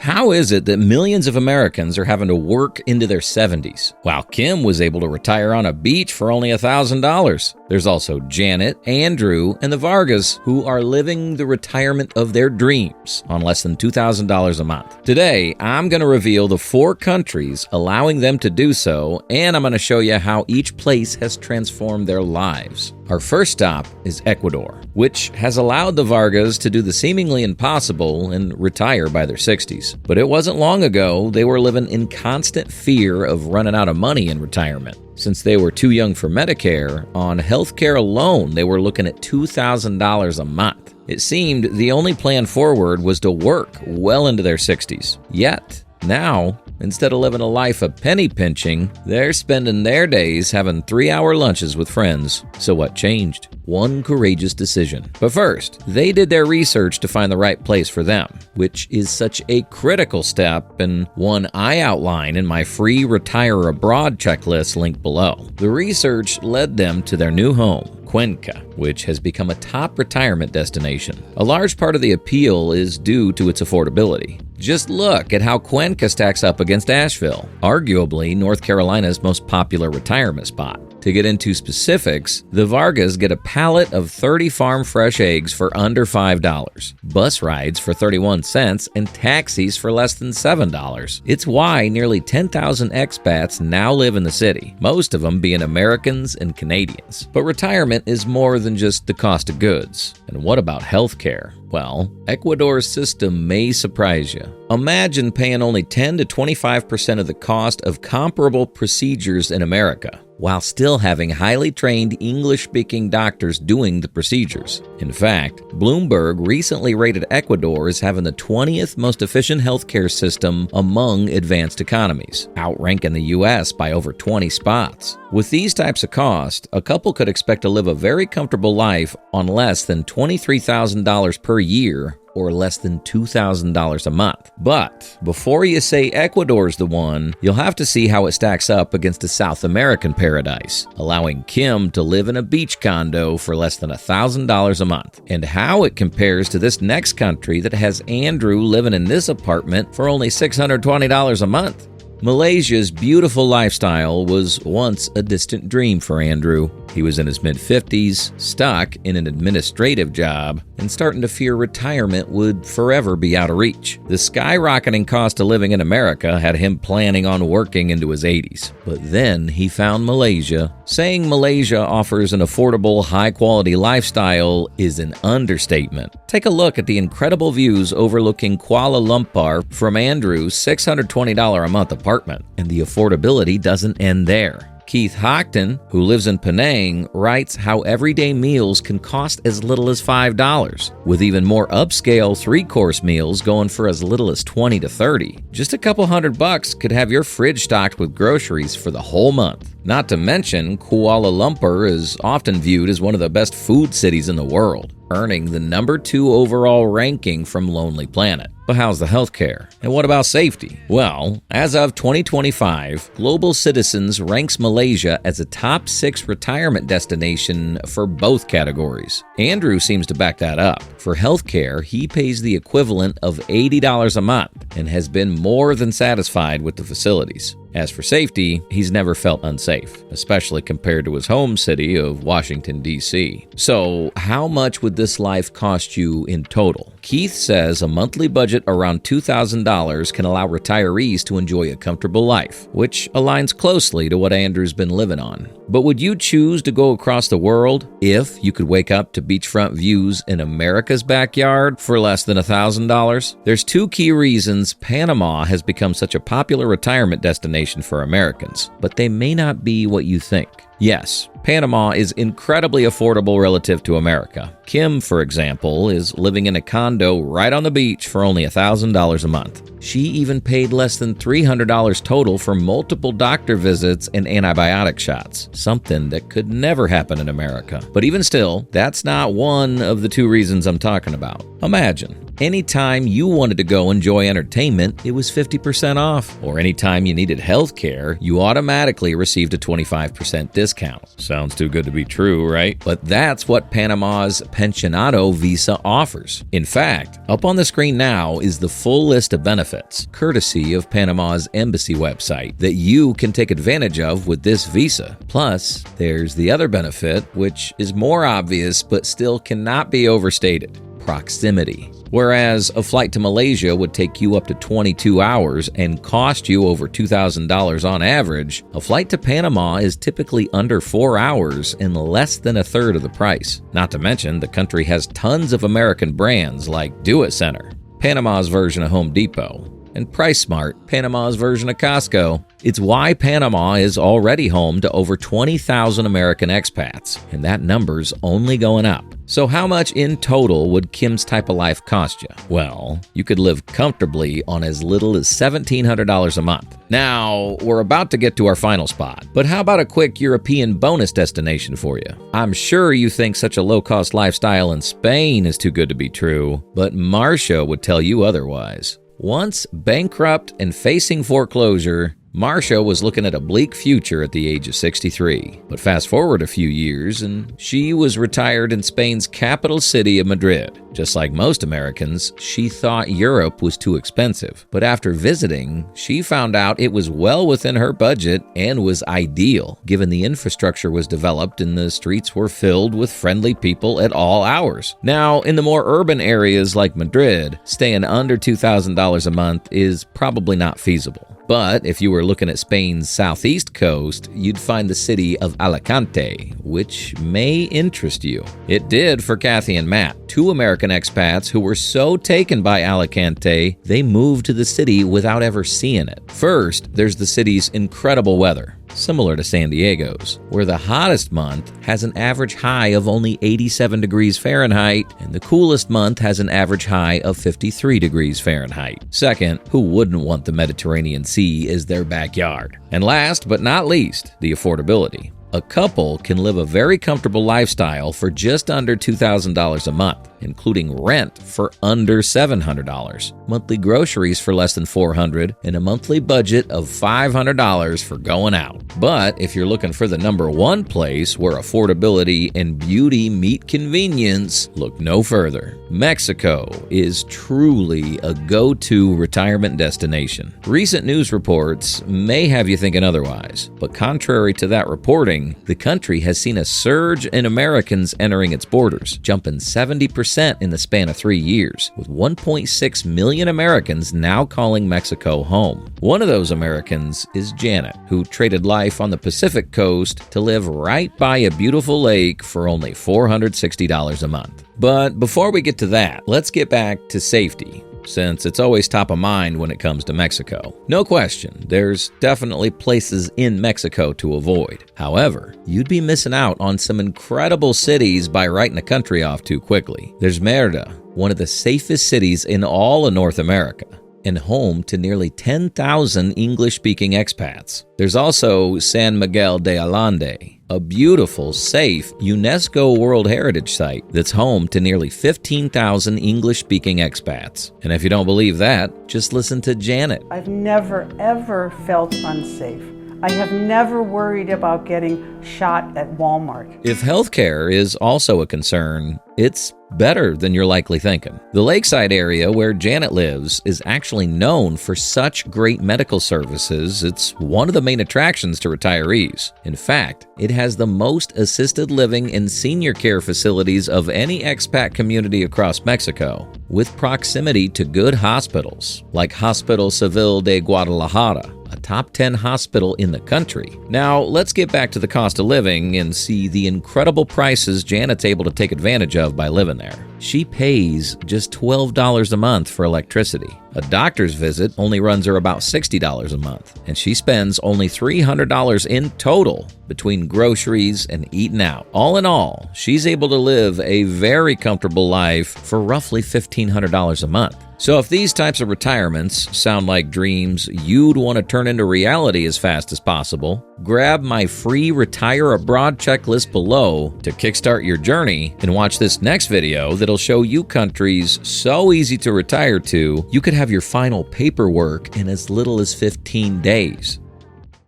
How is it that millions of Americans are having to work into their 70s, while Kim was able to retire on a beach for only $1,000? There's also Janet, Andrew, and the Vargas, who are living the retirement of their dreams on less than $2,000 a month. Today, I'm going to reveal the 4 countries allowing them to do so, and I'm going to show you how each place has transformed their lives. Our first stop is Ecuador, which has allowed the Vargas to do the seemingly impossible and retire by their 60s. But it wasn't long ago they were living in constant fear of running out of money in retirement. Since they were too young for Medicare, on healthcare alone they were looking at $2,000 a month. It seemed the only plan forward was to work well into their 60s. Yet, now, instead of living a life of penny pinching, they're spending their days having 3-hour lunches with friends. So what changed? One courageous decision. But first, they did their research to find the right place for them, which is such a critical step and one I outline in my free Retire Abroad checklist linked below. The research led them to their new home, Cuenca, which has become a top retirement destination. A large part of the appeal is due to its affordability. Just look at how Cuenca stacks up against Asheville, arguably North Carolina's most popular retirement spot. To get into specifics, the Vargas get a pallet of 30 farm fresh eggs for under $5, bus rides for 31 cents, and taxis for less than $7. It's why nearly 10,000 expats now live in the city, most of them being Americans and Canadians. But retirement is more than just the cost of goods. And what about healthcare? Well, Ecuador's system may surprise you. Imagine paying only 10 to 25% of the cost of comparable procedures in America, while still having highly trained English-speaking doctors doing the procedures. In fact, Bloomberg recently rated Ecuador as having the 20th most efficient healthcare system among advanced economies, outranking the U.S. by over 20 spots. With these types of costs, a couple could expect to live a very comfortable life on less than $23,000 per year, or less than $2,000 a month. But before you say Ecuador's the one, you'll have to see how it stacks up against a South American paradise, allowing Kim to live in a beach condo for less than $1,000 a month, and how it compares to this next country that has Andrew living in this apartment for only $620 a month. Malaysia's beautiful lifestyle was once a distant dream for Andrew. He was in his mid-50s, stuck in an administrative job, and starting to fear retirement would forever be out of reach. The skyrocketing cost of living in America had him planning on working into his 80s. But then he found Malaysia. Saying Malaysia offers an affordable, high-quality lifestyle is an understatement. Take a look at the incredible views overlooking Kuala Lumpur from Andrew's $620 a month apartment. And the affordability doesn't end there. Keith Hockton, who lives in Penang, writes how everyday meals can cost as little as $5, with even more upscale 3-course meals going for as little as $20 to $30. Just a couple $100 could have your fridge stocked with groceries for the whole month. Not to mention, Kuala Lumpur is often viewed as one of the best food cities in the world, earning the number 2 overall ranking from Lonely Planet. But how's the healthcare? And what about safety? Well, as of 2025, Global Citizens ranks Malaysia as a top 6 retirement destination for both categories. Andrew seems to back that up. For healthcare, he pays the equivalent of $80 a month and has been more than satisfied with the facilities. As for safety, he's never felt unsafe, especially compared to his home city of Washington, D.C. So, how much would this life cost you in total? Keith says a monthly budget around $2,000 can allow retirees to enjoy a comfortable life, which aligns closely to what Andrew's been living on. But would you choose to go across the world if you could wake up to beachfront views in America's backyard for less than $1,000? There's 2 key reasons Panama has become such a popular retirement destination for Americans, but they may not be what you think. Yes, Panama is incredibly affordable relative to America. Kim, for example, is living in a condo right on the beach for only $1,000 a month. She even paid less than $300 total for multiple doctor visits and antibiotic shots, something that could never happen in America. But even still, that's not one of the 2 reasons I'm talking about. Imagine Anytime you wanted to go enjoy entertainment, it was 50% off. Or anytime you needed health care, you automatically received a 25% discount. Sounds too good to be true, right? But that's what Panama's Pensionado visa offers. In fact, up on the screen now is the full list of benefits, courtesy of Panama's embassy website, that you can take advantage of with this visa. Plus, there's the other benefit, which is more obvious but still cannot be overstated: proximity. Whereas a flight to Malaysia would take you up to 22 hours and cost you over $2,000 on average, a flight to Panama is typically under 4 hours and less than a third of the price. Not to mention, the country has tons of American brands like Do It Center, Panama's version of Home Depot, and PriceSmart, Panama's version of Costco. It's why Panama is already home to over 20,000 American expats, and that number's only going up. So how much in total would Kim's type of life cost you? Well, you could live comfortably on as little as $1,700 a month. Now, we're about to get to our final spot, but how about a quick European bonus destination for you? I'm sure you think such a low-cost lifestyle in Spain is too good to be true, but Marcia would tell you otherwise. Once bankrupt and facing foreclosure, Marcia was looking at a bleak future at the age of 63. But fast forward a few years, and she was retired in Spain's capital city of Madrid. Just like most Americans, she thought Europe was too expensive. But after visiting, she found out it was well within her budget and was ideal, given the infrastructure was developed and the streets were filled with friendly people at all hours. Now, in the more urban areas like Madrid, staying under $2,000 a month is probably not feasible. But if you were looking at Spain's southeast coast, you'd find the city of Alicante, which may interest you. It did for Kathy and Matt, two American expats who were so taken by Alicante, they moved to the city without ever seeing it. First, there's the city's incredible weather, similar to San Diego's, where the hottest month has an average high of only 87 degrees Fahrenheit, and the coolest month has an average high of 53 degrees Fahrenheit. Second, who wouldn't want the Mediterranean Sea as their backyard? And last but not least, the affordability. A couple can live a very comfortable lifestyle for just under $2,000 a month, including rent for under $700, monthly groceries for less than $400, and a monthly budget of $500 for going out. But if you're looking for the number one place where affordability and beauty meet convenience, look no further. Mexico is truly a go-to retirement destination. Recent news reports may have you thinking otherwise, but contrary to that reporting, the country has seen a surge in Americans entering its borders, jumping 70% in the span of 3 years, with 1.6 million Americans now calling Mexico home. One of those Americans is Janet, who traded life on the Pacific coast to live right by a beautiful lake for only $460 a month. But before we get to that, let's get back to safety, since it's always top of mind when it comes to Mexico. No question, there's definitely places in Mexico to avoid. However, you'd be missing out on some incredible cities by writing the country off too quickly. There's Mérida, one of the safest cities in all of North America, and home to nearly 10,000 English-speaking expats. There's also San Miguel de Allende, a beautiful, safe UNESCO World Heritage Site that's home to nearly 15,000 English-speaking expats. And if you don't believe that, just listen to Janet. I've never, ever felt unsafe. I have never worried about getting shot at Walmart. If healthcare is also a concern, it's better than you're likely thinking. The lakeside area where Janet lives is actually known for such great medical services. It's one of the main attractions to retirees. In fact, it has the most assisted living and senior care facilities of any expat community across Mexico, with proximity to good hospitals, like Hospital Civil de Guadalajara, a top 10 hospital in the country. Now, let's get back to the cost of living and see the incredible prices Janet's able to take advantage of by living there. She pays just $12 a month for electricity. A doctor's visit only runs her about $60 a month, and she spends only $300 in total between groceries and eating out. All in all, she's able to live a very comfortable life for roughly $1,500 a month. So if these types of retirements sound like dreams you'd want to turn into reality as fast as possible, grab my free Retire Abroad checklist below to kickstart your journey and watch this next video that'll It'll show you countries so easy to retire to, you could have your final paperwork in as little as 15 days.